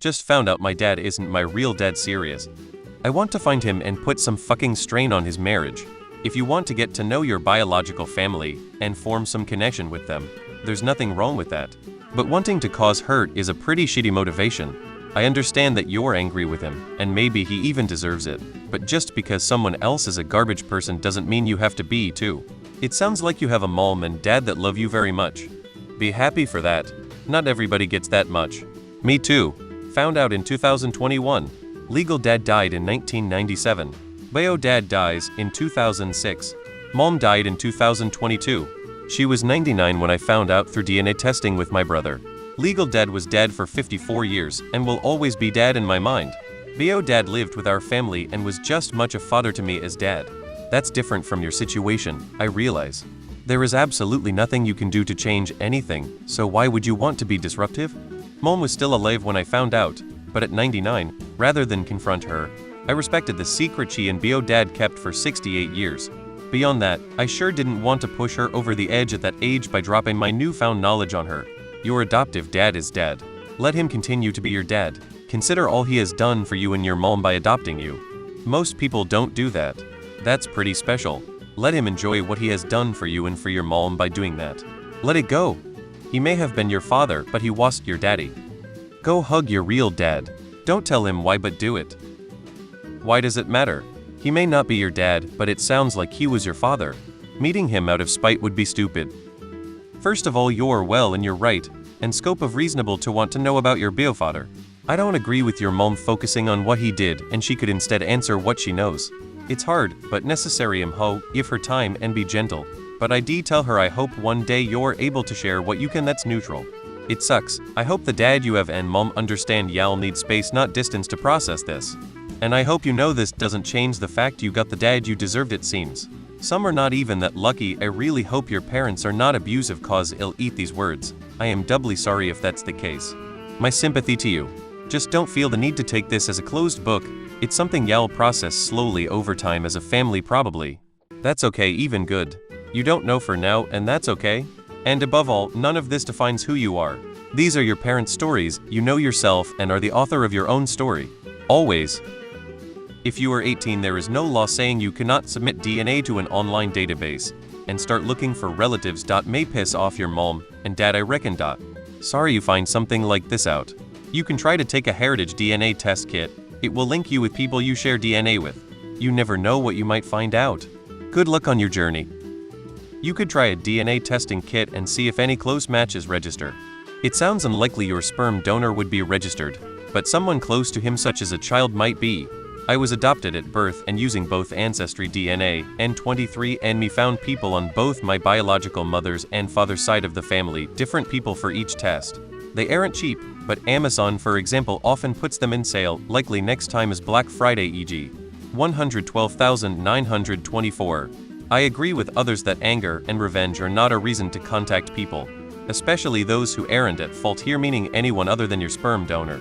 Just found out my dad isn't my real dad. Serious. I want to find him and put some fucking strain on his marriage. If you want to get to know your biological family and form some connection with them, there's nothing wrong with that. But wanting to cause hurt is a pretty shitty motivation. I understand that you're angry with him, and maybe he even deserves it, but just because someone else is a garbage person doesn't mean you have to be too. It sounds like you have a mom and dad that love you very much. Be happy for that. Not everybody gets that much. Me too. Found out in 2021. Legal dad died in 1997. Bio dad dies in 2006. Mom died in 2022. She was 99 when I found out through DNA testing with my brother. Legal dad was dead for 54 years and will always be dad in my mind. Bio dad lived with our family and was just much a father to me as dad. That's different from your situation, I realize. There is absolutely nothing you can do to change anything, so why would you want to be disruptive? Mom was still alive when I found out, but at 99, rather than confront her, I respected the secret she and Bio dad kept for 68 years. Beyond that, I sure didn't want to push her over the edge at that age by dropping my newfound knowledge on her. Your adoptive dad is dead. Let him continue to be your dad. Consider all he has done for you and your mom by adopting you. Most people don't do that. That's pretty special. Let him enjoy what he has done for you and for your mom by doing that. Let it go. He may have been your father, but he wasn't your daddy. Go hug your real dad. Don't tell him why, but do it. Why does it matter? He may not be your dad, but it sounds like he was your father. Meeting him out of spite would be stupid. First of all, you're well and you're right, and scope of reasonable to want to know about your biofather. I don't agree with your mom focusing on what he did and she could instead answer what she knows. It's hard, but necessary. Give her time and be gentle. But I tell her I hope one day you're able to share what you can that's neutral. It sucks. I hope the dad you have and mom understand y'all need space not distance to process this. And I hope you know this doesn't change the fact you got the dad you deserved. It seems some are not even that lucky. I really hope your parents are not abusive cause ill eat these words. I am doubly sorry if that's the case. My sympathy to you. Just don't feel the need to take this as a closed book. It's something y'all process slowly over time as a family probably. That's okay, even good. You don't know for now, and that's okay. And above all, none of this defines who you are. These are your parents' stories, you know yourself and are the author of your own story. Always. If you are 18, there is no law saying you cannot submit DNA to an online database and start looking for relatives. May piss off your mom and dad, I reckon. Sorry you find something like this out. You can try to take a heritage DNA test kit. It will link you with people you share DNA with. You never know what you might find out. Good luck on your journey. You could try a DNA testing kit and see if any close matches register. It sounds unlikely your sperm donor would be registered, but someone close to him such as a child might be. I was adopted at birth and using both Ancestry DNA and 23andMe found people on both my biological mother's and father's side of the family, different people for each test. They aren't cheap, but Amazon for example often puts them in sale, likely next time is Black Friday, e.g. $112,924. I agree with others that anger and revenge are not a reason to contact people, especially those who aren't at fault here, meaning anyone other than your sperm donor.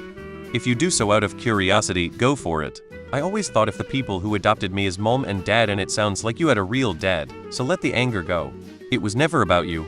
If you do so out of curiosity, go for it. I always thought of the people who adopted me as mom and dad, and it sounds like you had a real dad, so let the anger go. It was never about you.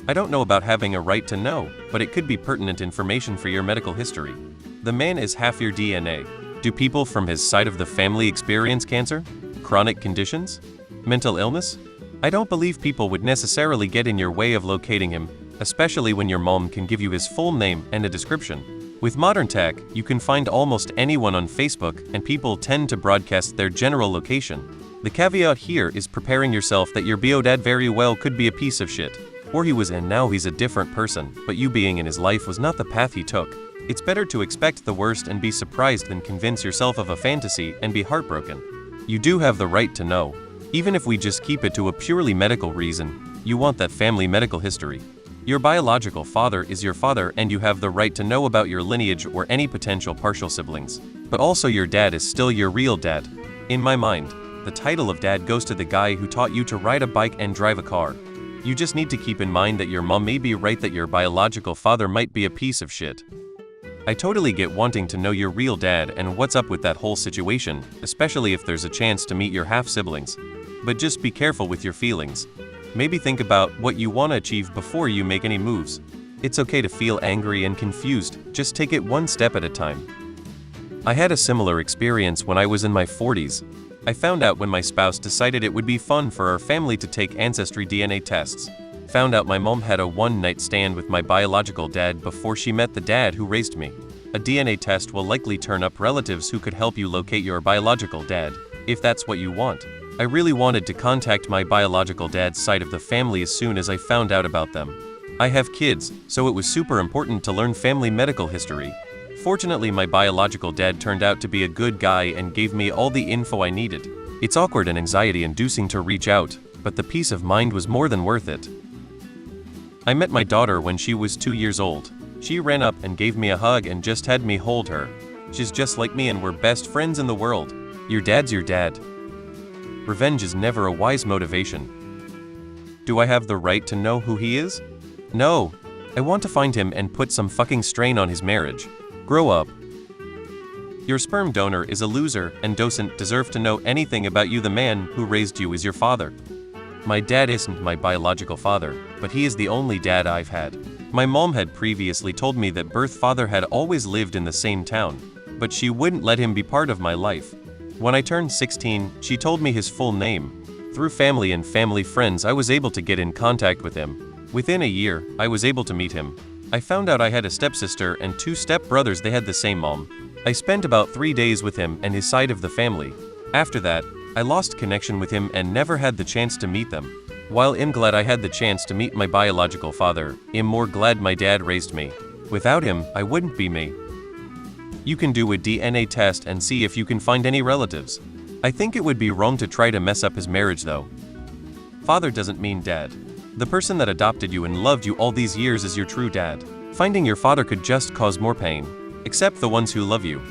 I don't know about having a right to know, but it could be pertinent information for your medical history. The man is half your DNA. Do people from his side of the family experience cancer? Chronic conditions? Mental illness? I don't believe people would necessarily get in your way of locating him, especially when your mom can give you his full name and a description. With modern tech, you can find almost anyone on Facebook, and people tend to broadcast their general location. The caveat here is preparing yourself that your biodad very well could be a piece of shit. Or he was and now he's a different person, but you being in his life was not the path he took. It's better to expect the worst and be surprised than convince yourself of a fantasy and be heartbroken. You do have the right to know. Even if we just keep it to a purely medical reason, you want that family medical history. Your biological father is your father and you have the right to know about your lineage or any potential partial siblings. But also your dad is still your real dad. In my mind, the title of dad goes to the guy who taught you to ride a bike and drive a car. You just need to keep in mind that your mom may be right that your biological father might be a piece of shit. I totally get wanting to know your real dad and what's up with that whole situation, especially if there's a chance to meet your half-siblings. But just be careful with your feelings. Maybe think about what you want to achieve before you make any moves. It's okay to feel angry and confused, just take it one step at a time. I had a similar experience when I was in my 40s. I found out when my spouse decided it would be fun for our family to take ancestry DNA tests. Found out my mom had a one-night stand with my biological dad before she met the dad who raised me. A DNA test will likely turn up relatives who could help you locate your biological dad, if that's what you want. I really wanted to contact my biological dad's side of the family as soon as I found out about them. I have kids, so it was super important to learn family medical history. Fortunately, my biological dad turned out to be a good guy and gave me all the info I needed. It's awkward and anxiety-inducing to reach out, but the peace of mind was more than worth it. I met my daughter when she was 2 years old. She ran up and gave me a hug and just had me hold her. She's just like me and we're best friends in the world. Your dad's your dad. Revenge is never a wise motivation. Do I have the right to know who he is? No. I want to find him and put some fucking strain on his marriage. Grow up. Your sperm donor is a loser and doesn't deserve to know anything about you. The man who raised you is your father. My dad isn't my biological father, but he is the only dad I've had. My mom had previously told me that birth father had always lived in the same town, but she wouldn't let him be part of my life. When I turned 16, she told me his full name. Through family and family friends, I was able to get in contact with him. Within a year, I was able to meet him. I found out I had a stepsister and 2 stepbrothers. They had the same mom. I spent about 3 days with him and his side of the family. After that, I lost connection with him and never had the chance to meet them. While I'm glad I had the chance to meet my biological father, I'm more glad my dad raised me. Without him, I wouldn't be me. You can do a DNA test and see if you can find any relatives. I think it would be wrong to try to mess up his marriage though. Father doesn't mean dad. The person that adopted you and loved you all these years is your true dad. Finding your father could just cause more pain. Accept the ones who love you.